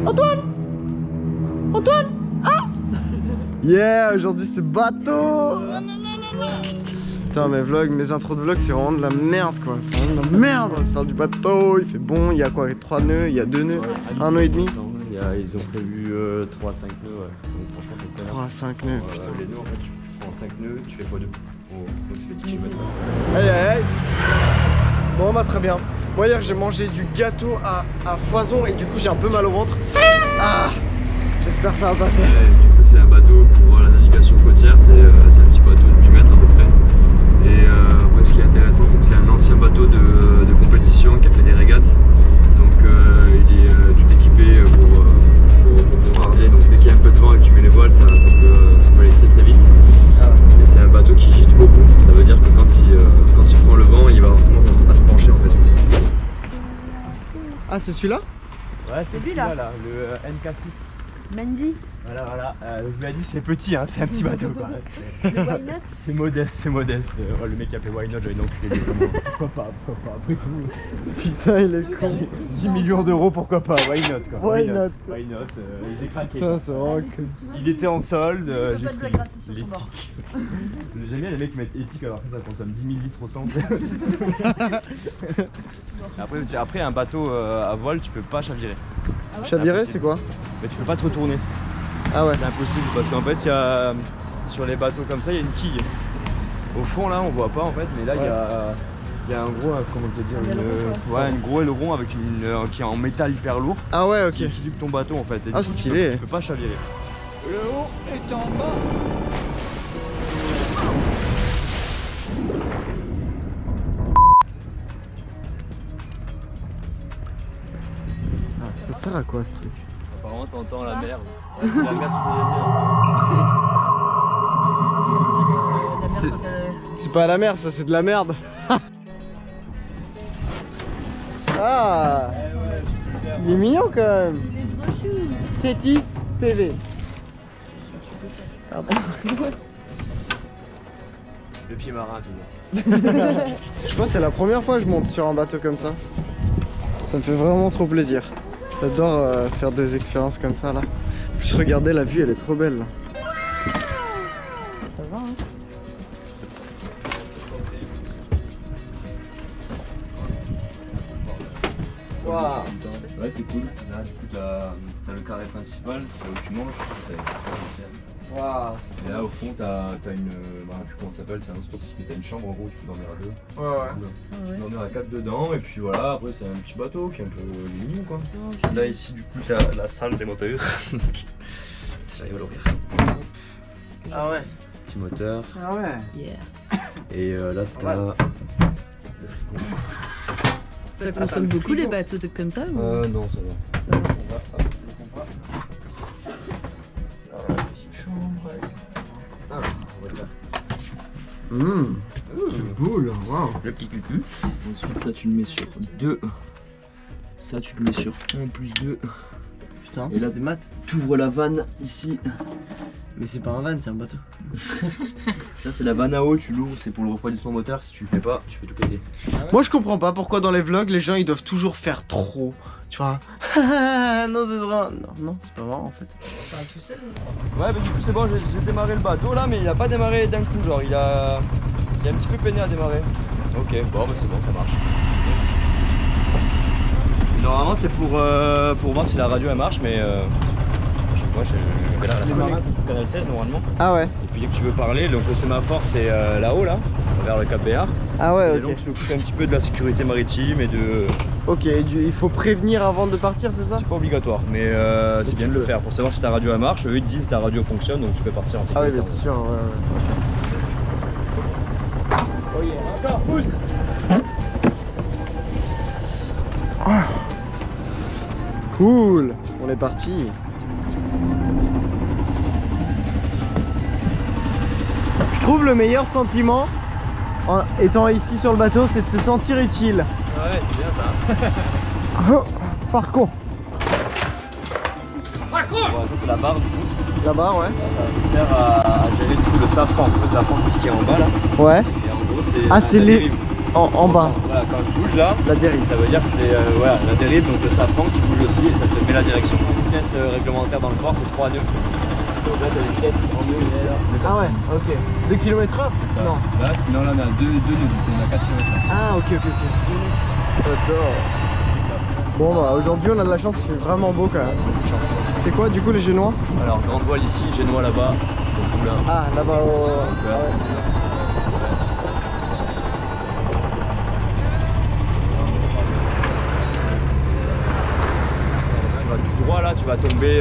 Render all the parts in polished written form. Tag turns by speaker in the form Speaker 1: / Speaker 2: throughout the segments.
Speaker 1: Antoine! Antoine! Ah! Yeah, aujourd'hui c'est bateau! Putain, mes vlogs, mes intros de vlogs, c'est vraiment de la merde quoi. Vraiment de la merde! On va se faire du bateau, il fait bon, il y a quoi? 3 nœuds, il y a 2 nœuds, 1 nœud et demi?
Speaker 2: Ils ont prévu 3 à 5 nœuds, ouais. Donc franchement c'est pas
Speaker 1: 3 à 5 nœuds, putain.
Speaker 2: Les nœuds en fait, tu prends 5 nœuds, tu fais x2. Donc ça fait 10 km.
Speaker 1: Aïe aïe aïe! Bon bah très bien. Moi hier j'ai mangé du gâteau à foison et du coup j'ai un peu mal au ventre. Ah! J'espère que ça va passer.
Speaker 2: Du coup c'est un bateau pour la navigation côtière, c'est un petit bateau de 8 mètres à peu près. Et après, ce qui est intéressant c'est que c'est un ancien bateau de compétition qui a fait des régates. Donc il est tout équipé pour pouvoir aller. Donc dès qu'il y a un peu de vent et que tu mets les voiles, ça peut aller très vite. Et c'est un bateau qui gîte beaucoup. Ça veut dire que quand il prend le vent, il va avoir tendance à se pencher en fait.
Speaker 1: Ah c'est celui-là?
Speaker 2: Ouais, c'est
Speaker 3: celui-là,
Speaker 2: le NK6.
Speaker 3: Mandy.
Speaker 2: Voilà, je vous l'ai dit, c'est petit, hein, c'est un petit bateau quoi.
Speaker 3: Le Why Not.
Speaker 2: C'est modeste. Le mec qui appelait Why Not, j'avais enculé. Pourquoi pas, après tout.
Speaker 1: Putain il est con.
Speaker 2: 10 millions d'euros, pourquoi pas, Why Not quoi.
Speaker 1: Why not.
Speaker 2: J'ai craqué.
Speaker 1: Putain c'est vraiment que...
Speaker 2: Il était en solde,
Speaker 3: Il
Speaker 2: j'ai
Speaker 3: peut pas de
Speaker 2: pris
Speaker 3: blague raciste sur son bord.
Speaker 2: J'aime bien les mecs qui mettent éthique alors que ça consomme 10 000 litres au centre. Après un bateau à voile, tu peux pas chavirer.
Speaker 3: Ah ouais?
Speaker 1: Chaviré c'est quoi?
Speaker 2: Mais tu peux pas te retourner.
Speaker 1: Ah ouais.
Speaker 2: C'est impossible parce qu'en fait sur les bateaux comme ça il y a une quille. Au fond là on voit pas en fait, mais là il y a un gros, comment te dire, un gros aileron avec qui est en métal hyper lourd.
Speaker 1: Ah ouais ok.
Speaker 2: Qui équilibre ton bateau en fait. Et
Speaker 1: Ah,
Speaker 2: du coup,
Speaker 1: stylé.
Speaker 2: tu peux pas chavirer.
Speaker 4: Le haut est en bas.
Speaker 1: Ça sert à quoi ce truc?
Speaker 2: Apparemment t'entends la mer.
Speaker 3: La mer
Speaker 1: C'est pas la mer ça, c'est de la merde. Ah! Il est mignon quand même.
Speaker 3: il est trop chou.
Speaker 1: Tétis PV. Pardon.
Speaker 2: Le pied marin toujours.
Speaker 1: Je crois que c'est la première fois que je monte sur un bateau comme ça. Ça me fait vraiment trop plaisir. J'adore faire des expériences comme ça là. En plus regardez la vue, elle est trop belle là. Ça va hein? Waouh.
Speaker 2: Ouais c'est cool. Là du coup t'as le carré principal, c'est où tu manges.
Speaker 1: Waouh.
Speaker 2: Et là au fond t'as une, comment ça s'appelle, c'est un spot qui t'as une chambre en gros où tu peux dormir à deux.
Speaker 1: Ouais.
Speaker 2: Tu peux dormir à 4 dedans et puis voilà, après c'est un petit bateau qui est un peu mignon quoi. Là ici du coup t'as la salle des monteuses. Si j'arrive à l'ouvrir.
Speaker 1: Ah ouais.
Speaker 2: Petit moteur.
Speaker 1: Ah ouais.
Speaker 3: Yeah.
Speaker 2: Et là t'as le frigo.
Speaker 3: Ça consomme beaucoup les bateaux comme ça ou...
Speaker 2: Non ça va.
Speaker 1: C'est cool, waouh.
Speaker 2: Le petit cucu. Ensuite ça tu le mets sur 2. Ça tu le mets sur 1 plus 2.
Speaker 1: Putain.
Speaker 2: Et là des maths. Tu ouvres la vanne ici.
Speaker 1: Mais c'est pas un van, c'est un bateau.
Speaker 2: Ça c'est la vanne à eau, tu l'ouvres, c'est pour le refroidissement moteur. Si tu le fais pas, tu fais tout péter.
Speaker 1: Moi je comprends pas pourquoi dans les vlogs les gens ils doivent toujours faire trop. Tu vois. Non c'est vraiment... Non c'est pas marrant en fait.
Speaker 3: Enfin, tout seul.
Speaker 2: Ouais mais du coup c'est bon, j'ai démarré le bateau là, mais il a pas démarré d'un coup, genre il a un petit peu peiné à démarrer. Ok, bon bah c'est bon, ça marche. Normalement c'est pour voir si la radio elle marche, mais à chaque fois je galère à la fin. Sur canal 16 normalement.
Speaker 1: Ah ouais.
Speaker 2: Et puis dès que tu veux parler, donc le sémaphore c'est là-haut là, vers le Cap Béar.
Speaker 1: Ah ouais
Speaker 2: Et donc
Speaker 1: ok.
Speaker 2: tu occupes un petit peu de la sécurité maritime et de...
Speaker 1: Ok, il faut prévenir avant de partir c'est ça?
Speaker 2: C'est pas obligatoire, mais c'est bien de le faire pour savoir si ta radio elle marche. Eux ils te disent ta radio fonctionne, donc tu peux partir en
Speaker 1: Ah oui
Speaker 2: sécurité.
Speaker 1: bien sûr, ouais. Oh yeah.
Speaker 2: Encore, pousse.
Speaker 1: Cool. On est parti. Je trouve le meilleur sentiment en étant ici sur le bateau c'est de se sentir utile.
Speaker 2: Ouais, c'est bien ça.
Speaker 1: Parcours.
Speaker 2: Ouais, ça c'est la barre du coup.
Speaker 1: La barre ouais.
Speaker 2: Ça sert à gérer tout le safran. Le safran c'est ce qui est en bas là.
Speaker 1: Ouais.
Speaker 2: Et en gros c'est...
Speaker 1: Ah c'est les... En bas,
Speaker 2: Voilà, quand je bouge là,
Speaker 1: la dérive.
Speaker 2: ça veut dire que c'est voilà, la dérive, donc le safran qui bouge aussi et ça te met la direction. La vitesse réglementaire dans le port, c'est 3 nœuds. Donc là, tu as des vitesses en nœuds et là,
Speaker 1: Ah ouais, ok. 2 km/h?
Speaker 2: ça.
Speaker 1: Non.
Speaker 2: Là, sinon là, on a 2 nœuds, on a 4 km.
Speaker 1: Ah ok. D'accord. Bon bah aujourd'hui on a de la chance, il fait vraiment beau quand même. C'est quoi du coup les Génois?
Speaker 2: Alors, grande voile ici, Génois là-bas, donc là.
Speaker 1: Ah là-bas au...
Speaker 2: Voilà,
Speaker 1: ouais.
Speaker 2: Tu vas tout droit là, tu vas tomber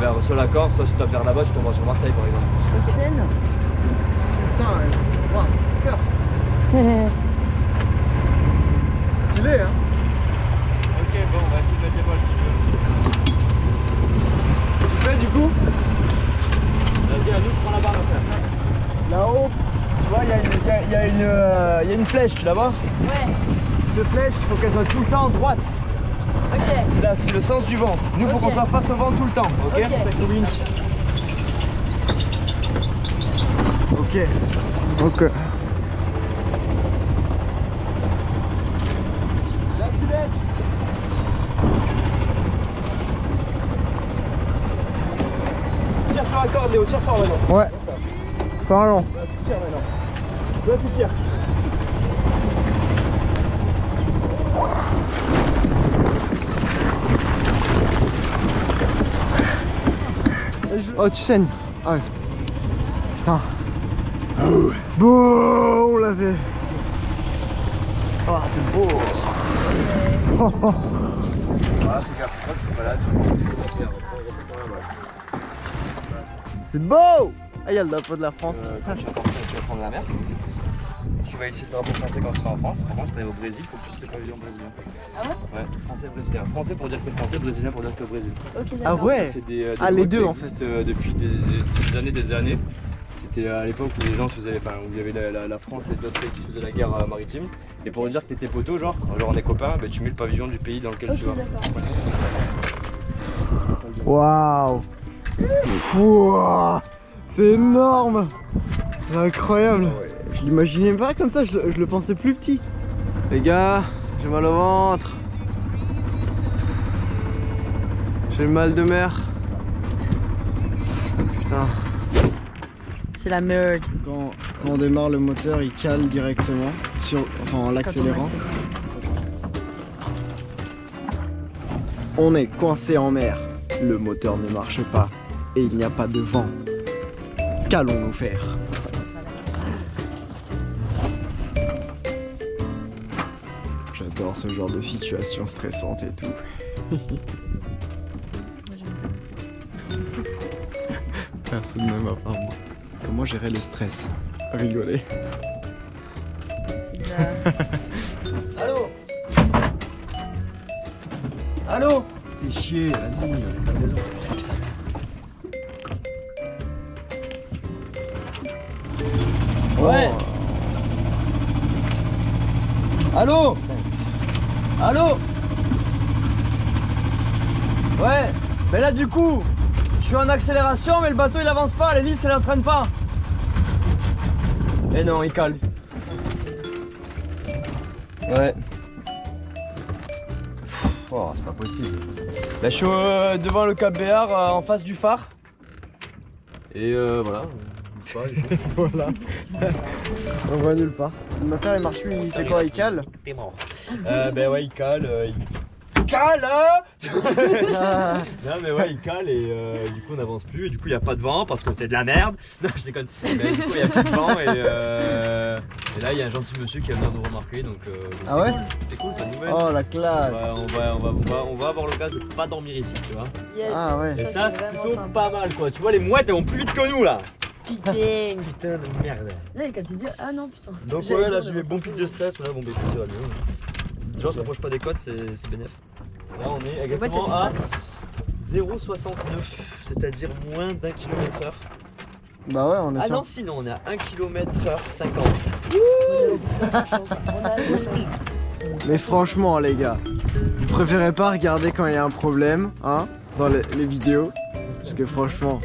Speaker 2: vers soit la Corse, soit si tu tapes vers là-bas, tu tomberas sur Marseille par exemple.
Speaker 1: Putain, wow, super. Stylé hein.
Speaker 2: Ok, bon, on va essayer de mettre les voiles si tu veux.
Speaker 1: Tu fais du coup?
Speaker 2: Vas-y, à nous, prends la barre là. Là-haut, tu vois, il y a une flèche, tu la vois?
Speaker 3: Ouais.
Speaker 2: Cette flèche, il faut qu'elle soit tout le temps droite.
Speaker 3: Ok.
Speaker 2: C'est le sens du vent. Nous, il faut qu'on soit face au vent tout le temps, ok?
Speaker 1: Ok.
Speaker 2: Tire sur la corde, Léo, tire fort maintenant.
Speaker 1: Ouais. Parlons.
Speaker 2: Tire maintenant. Là, tu tires.
Speaker 1: Oh tu saignes. Ah ouais. Putain. Bon, on l'a fait. Oh c'est beau. Oh, oh.
Speaker 2: Voilà, c'est grave, je suis malade.
Speaker 1: C'est beau. Ah il y a le drapeau de la France.
Speaker 2: Quand tu vas partir, tu vas prendre la mer. Tu vas ici le drapeau français quand tu seras en France. Par contre, si tu es au Brésil, il faut que tu aies le pavillon brésilien.
Speaker 3: Ah ouais?
Speaker 2: Ouais, français brésilien. Français pour dire que français, brésilien pour dire que Brésil.
Speaker 3: Ok,
Speaker 1: Ah
Speaker 3: d'accord.
Speaker 1: ouais.
Speaker 2: C'est des
Speaker 1: les
Speaker 2: boîtes
Speaker 1: deux,
Speaker 2: qui
Speaker 1: en fait.
Speaker 2: existent, depuis des années. C'était à l'époque où les gens se faisaient, enfin où il y avait la France et d'autres pays qui se faisaient la guerre maritime. Et pour dire que t'étais poteau, genre on est copains, bah, tu mets le pavillon du pays dans lequel
Speaker 3: Ok,
Speaker 2: tu vas.
Speaker 3: d'accord.
Speaker 1: Waouh. Ouah. C'est énorme. C'est incroyable. Je l'imaginais pas comme ça, je le pensais plus petit. Les gars, j'ai mal au ventre. J'ai le mal de mer. Putain.
Speaker 3: C'est la merde.
Speaker 1: Quand on démarre le moteur, il cale directement en l'accélérant. On est coincé en mer. Le moteur ne marche pas et il n'y a pas de vent. Qu'allons-nous faire? J'adore ce genre de situation stressante et tout. Personne ne m'aime à part moi. Comment gérer le stress? Rigoler.
Speaker 2: Allô? Allô? T'es chier, vas-y, t'as raison, je sais que ça. Ouais. Allô? Allô? Ouais. Mais là du coup, je suis en accélération mais le bateau il avance pas, l'hélice elle entraîne pas. Et non, il cale. Ouais. Oh, c'est pas possible. Là, je suis devant le Cap Béar, en face du phare. Et voilà.
Speaker 1: Voilà. On va nulle part. Le moteur il marche plus, il fait quoi? Il cale?
Speaker 2: T'es mort. Ben ouais, il cale. Il cale hein. Non mais ouais, il cale et du coup on n'avance plus et du coup il n'y a pas de vent parce que c'est de la merde. Non, je déconne. Mais du coup il n'y a plus de vent et là il y a un gentil monsieur qui va venir nous remarquer donc
Speaker 1: Ah ouais?
Speaker 2: c'est cool, c'est nouvelle.
Speaker 1: Oh la classe.
Speaker 2: On va avoir l'occasion de pas dormir ici, tu vois.
Speaker 3: Yes.
Speaker 1: Ah ouais.
Speaker 2: Et ça c'est
Speaker 3: vraiment
Speaker 2: plutôt
Speaker 3: sympa.
Speaker 2: pas mal quoi. Tu vois les mouettes elles vont plus vite que nous là.
Speaker 3: Putain.
Speaker 2: Putain de merde.
Speaker 3: Là, quand tu dis ah non, putain.
Speaker 2: Donc
Speaker 3: J'allais
Speaker 2: ouais là
Speaker 3: dire,
Speaker 2: j'ai eu
Speaker 3: mais
Speaker 2: bon
Speaker 3: bon,
Speaker 2: pic de stress, là bon bah écoute ça va mieux. Les gens se rapprochent pas des côtes, c'est bénéf. Là on est exactement à 0,69, c'est-à-dire moins d'1 km/h.
Speaker 1: Bah ouais, on est
Speaker 2: Ah
Speaker 1: sûr.
Speaker 2: non sinon on est à 1 km/h 50.
Speaker 1: Mais franchement les gars, vous préférez pas regarder quand il y a un problème, hein, dans les vidéos? Parce que franchement,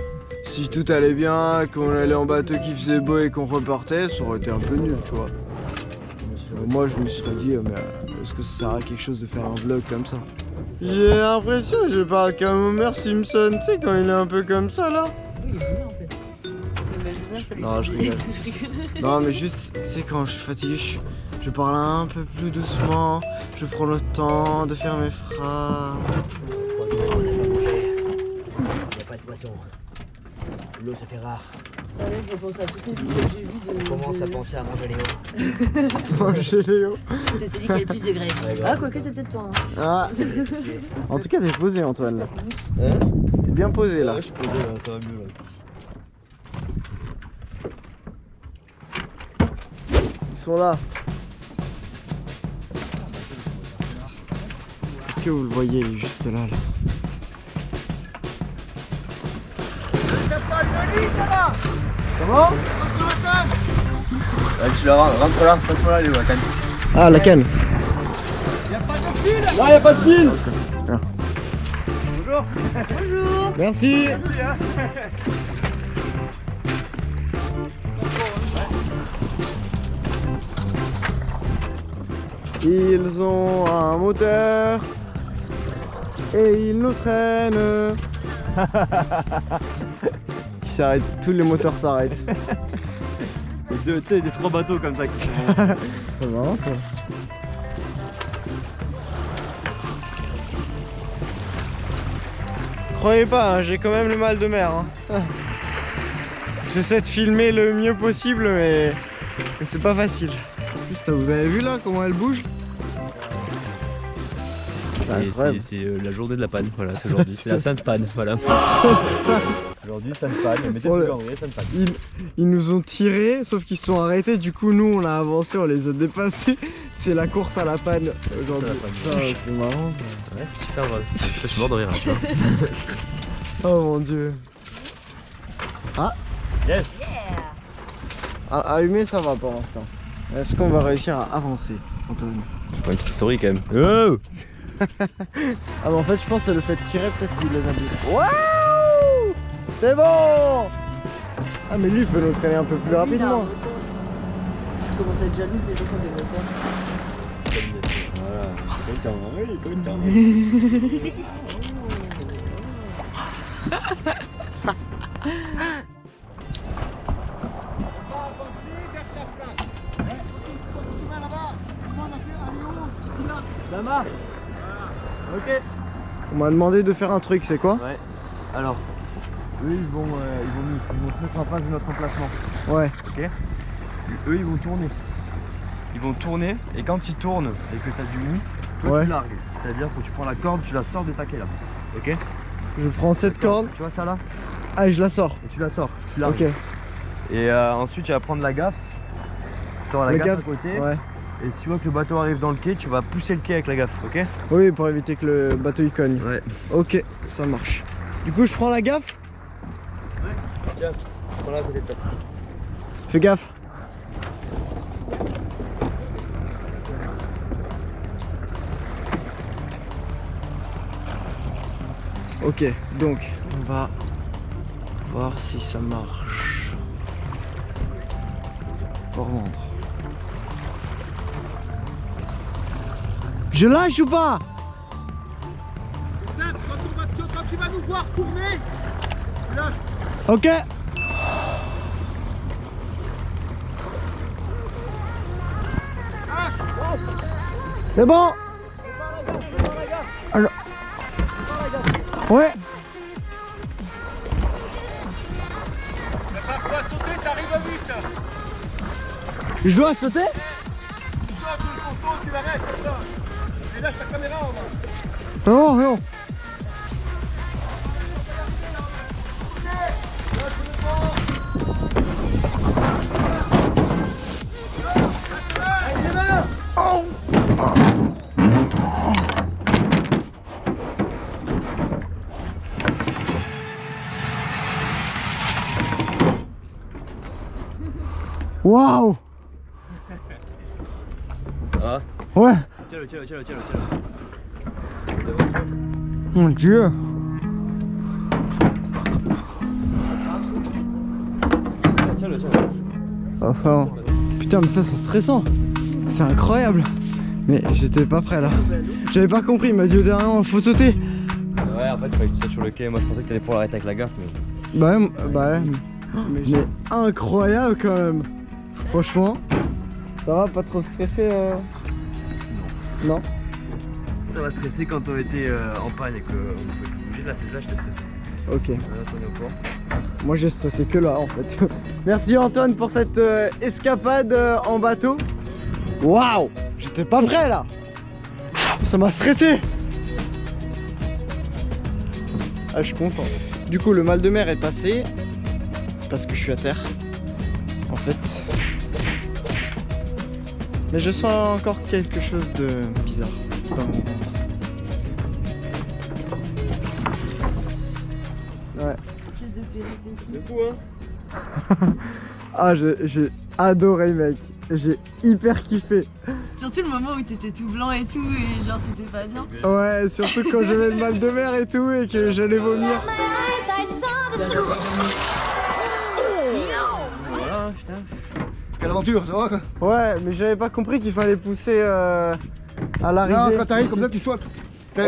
Speaker 1: si tout allait bien, qu'on allait en bateau qui faisait beau et qu'on repartait, ça aurait été un peu nul, tu vois. moi je me serais dit, mais est-ce que ça sert à quelque chose de faire un vlog comme ça? J'ai l'impression que je parle comme Homer Simpson, tu sais, quand il est un peu comme ça là.
Speaker 3: Oui, il est bien en fait.
Speaker 1: Non, je rigole. Non, mais juste, tu sais, quand je suis fatigué, je parle un peu plus doucement, je prends le temps de faire mes phrases.
Speaker 5: Il n'y a pas de poisson. L'eau se fait rare.
Speaker 3: Je pense à toutes les vidéos que j'ai vues de...
Speaker 5: On commence à penser à manger Léo.
Speaker 1: Manger Léo.
Speaker 3: C'est celui qui a le plus de graisse.
Speaker 5: Ouais,
Speaker 3: Ah,
Speaker 5: c'est
Speaker 3: quoique
Speaker 5: ça.
Speaker 3: c'est peut-être pas. Hein.
Speaker 1: Ah, en tout cas, t'es posé, Antoine. Là. T'es bien posé là.
Speaker 2: Ouais, je suis posé là, ça va mieux là.
Speaker 1: Ils sont là. Est-ce que vous le voyez? Il est juste là. Comment?
Speaker 2: Tu la rentre là, passe-moi là Léo, la canne.
Speaker 1: Ah, la canne.
Speaker 2: Non, y'a pas de fil.
Speaker 3: Bonjour.
Speaker 1: Merci. Ils ont un moteur et ils nous traînent. Ils s'arrêtent, tous les moteurs s'arrêtent.
Speaker 2: Tu sais, des 3 bateaux comme ça.
Speaker 1: C'est marrant ça. Croyez pas, hein, j'ai quand même le mal de mer. Hein. J'essaie de filmer le mieux possible, mais c'est pas facile. Putain, vous avez vu là comment elle bouge?
Speaker 2: C'est la journée de la panne, voilà, c'est aujourd'hui. C'est la sainte panne, voilà. Aujourd'hui, sainte panne, mettez sur le calendrier, sainte panne.
Speaker 1: Ils nous ont tirés, sauf qu'ils se sont arrêtés. Du coup, nous on a avancé, on les a dépassés. C'est la course à la panne aujourd'hui. C'est marrant.
Speaker 2: Ouais, c'est super drôle. Je suis mort de rire, tu vois.
Speaker 1: Oh mon dieu. Ah,
Speaker 2: Yes.
Speaker 1: allumer ça va pour l'instant. Est-ce qu'on va réussir à avancer, Antoine?
Speaker 2: Je prends une petite story quand même. Oh.
Speaker 1: Ah bah en fait je pense que c'est le fait de tirer peut-être qu'il les a mis. Waouh! C'est bon! Ah mais lui il peut nous traîner un peu plus rapidement.
Speaker 3: Je commence à être jalouse des gens qui ont des moteurs.
Speaker 2: Voilà, content, oui, content. Lama. Ok.
Speaker 1: On m'a demandé de faire un truc, c'est quoi?
Speaker 2: Ouais. Alors, eux ils vont se mettre en face de notre emplacement.
Speaker 1: Ouais.
Speaker 2: Ok. Eux ils vont tourner. Ils vont tourner et quand ils tournent et que tu as du mou, toi
Speaker 1: Ouais.
Speaker 2: tu largues. C'est-à-dire que tu prends la corde, tu la sors des taquets là. Ok.
Speaker 1: Je prends cette corde.
Speaker 2: Tu vois ça là?
Speaker 1: Ah et je la sors.
Speaker 2: Et tu la sors. Tu largues.
Speaker 1: Ok.
Speaker 2: Et ensuite tu vas prendre la gaffe. Tu auras la
Speaker 1: Le
Speaker 2: gaffe
Speaker 1: gaffe,
Speaker 2: à côté.
Speaker 1: Ouais.
Speaker 2: Et si tu vois que le bateau arrive dans le quai, tu vas pousser le quai avec la gaffe, ok?
Speaker 1: Oui, pour éviter que le bateau il cogne.
Speaker 2: Ouais.
Speaker 1: Ok, ça marche. Du coup je prends la gaffe.
Speaker 2: Tiens, prends-la à côté de toi.
Speaker 1: Fais gaffe. Ok, donc on va voir si ça marche. Pour rendre. Je lâche ou pas?
Speaker 4: Simple, quand tu vas nous voir tourner, tu lâches.
Speaker 1: Ok. C'est bon. Alors. Ouais.
Speaker 4: Parfois sauter, t'arrives vite.
Speaker 1: Je dois sauter?
Speaker 4: Tu sautes, on saute, tu l'arrêtes comme ça. Et lâche ta caméra en bas.
Speaker 1: Non, non. Waouh!
Speaker 2: Ah.
Speaker 1: Ouais!
Speaker 2: Tiens-le.
Speaker 1: Mon dieu!
Speaker 2: Tiens-le.
Speaker 1: Enfin. Putain, mais ça c'est stressant! C'est incroyable. Mais j'étais pas prêt là. J'avais pas compris, il m'a dit au dernier, faut sauter.
Speaker 2: Ouais, en fait, il fallait que tu sautes sur le quai. Moi, je pensais que t'allais pouvoir arrêter avec la gaffe, mais.
Speaker 1: Bah ouais. Mais incroyable quand même. Franchement. Ça va, pas trop stressé Non.
Speaker 2: Ça va stresser quand on était en panne et qu'on ne pouvait plus bouger. Là, j'étais stressé.
Speaker 1: Ok.
Speaker 2: Là, on est au port.
Speaker 1: Moi j'ai stressé que là en fait. Merci Antoine pour cette escapade en bateau. Waouh! J'étais pas prêt là. Ça m'a stressé. Ah, je suis content. Du coup le mal de mer est passé. Parce que je suis à terre. En fait. Mais je sens encore quelque chose de bizarre dans mon ventre. Ouais.
Speaker 2: C'est fou, hein?
Speaker 1: Ah, j'ai adoré, mec. J'ai hyper kiffé.
Speaker 3: Surtout le moment où t'étais tout blanc et tout, et genre t'étais pas bien.
Speaker 1: Ouais, surtout quand j'avais le mal de mer et tout, et que j'allais vomir.
Speaker 2: Voilà, putain.
Speaker 4: Quelle aventure, ça va quoi?
Speaker 1: Ouais, mais j'avais pas compris qu'il fallait pousser à l'arrivée.
Speaker 4: Non, quand t'arrives comme ça, tu sautes. Et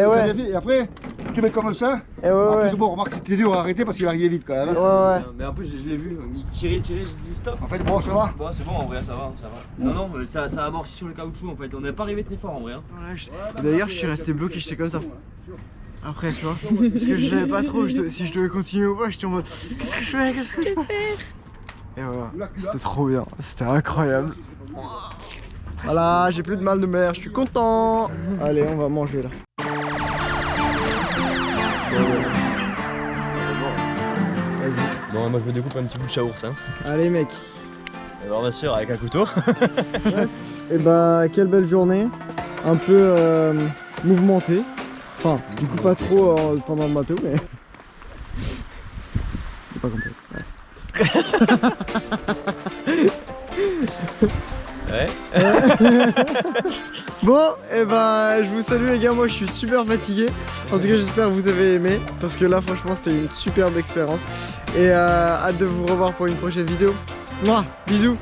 Speaker 4: après, tu mets comme ça.
Speaker 1: Et ouais,
Speaker 4: En
Speaker 1: ouais.
Speaker 4: plus, bon, remarque, c'était dur à arrêter parce qu'il arrivait vite quand même. hein.
Speaker 1: Ouais, ouais.
Speaker 2: Mais en plus, je l'ai vu. Il tirait, j'ai dit stop.
Speaker 4: En fait, bon, ça va.
Speaker 2: Bon, c'est bon, en vrai, ça va. Non, mais ça a amorti sur le caoutchouc en fait. On n'est pas arrivé très fort en vrai. Hein.
Speaker 1: D'ailleurs, je suis resté bloqué, j'étais comme ça. Après, tu vois. Parce que je savais pas trop si je devais continuer ou pas, j'étais en mode qu'est-ce que je fais? Et voilà, c'était trop bien, c'était incroyable. Voilà, j'ai plus de mal de mer, je suis content. Allez, on va manger là. Vas-y.
Speaker 2: Bon, moi je me découpe un petit bout de chaours. Hein.
Speaker 1: Allez, mec.
Speaker 2: Alors, ma soeur avec un couteau.
Speaker 1: Et bah, quelle belle journée. Un peu mouvementée. Enfin, du coup, pas trop pendant le bateau, mais. J'ai pas compris.
Speaker 2: Ouais.
Speaker 1: Bon, et bah je vous salue les gars, moi je suis super fatigué. En tout cas j'espère que vous avez aimé, parce que là franchement c'était une superbe expérience. Et hâte de vous revoir pour une prochaine vidéo. Mouah, bisous.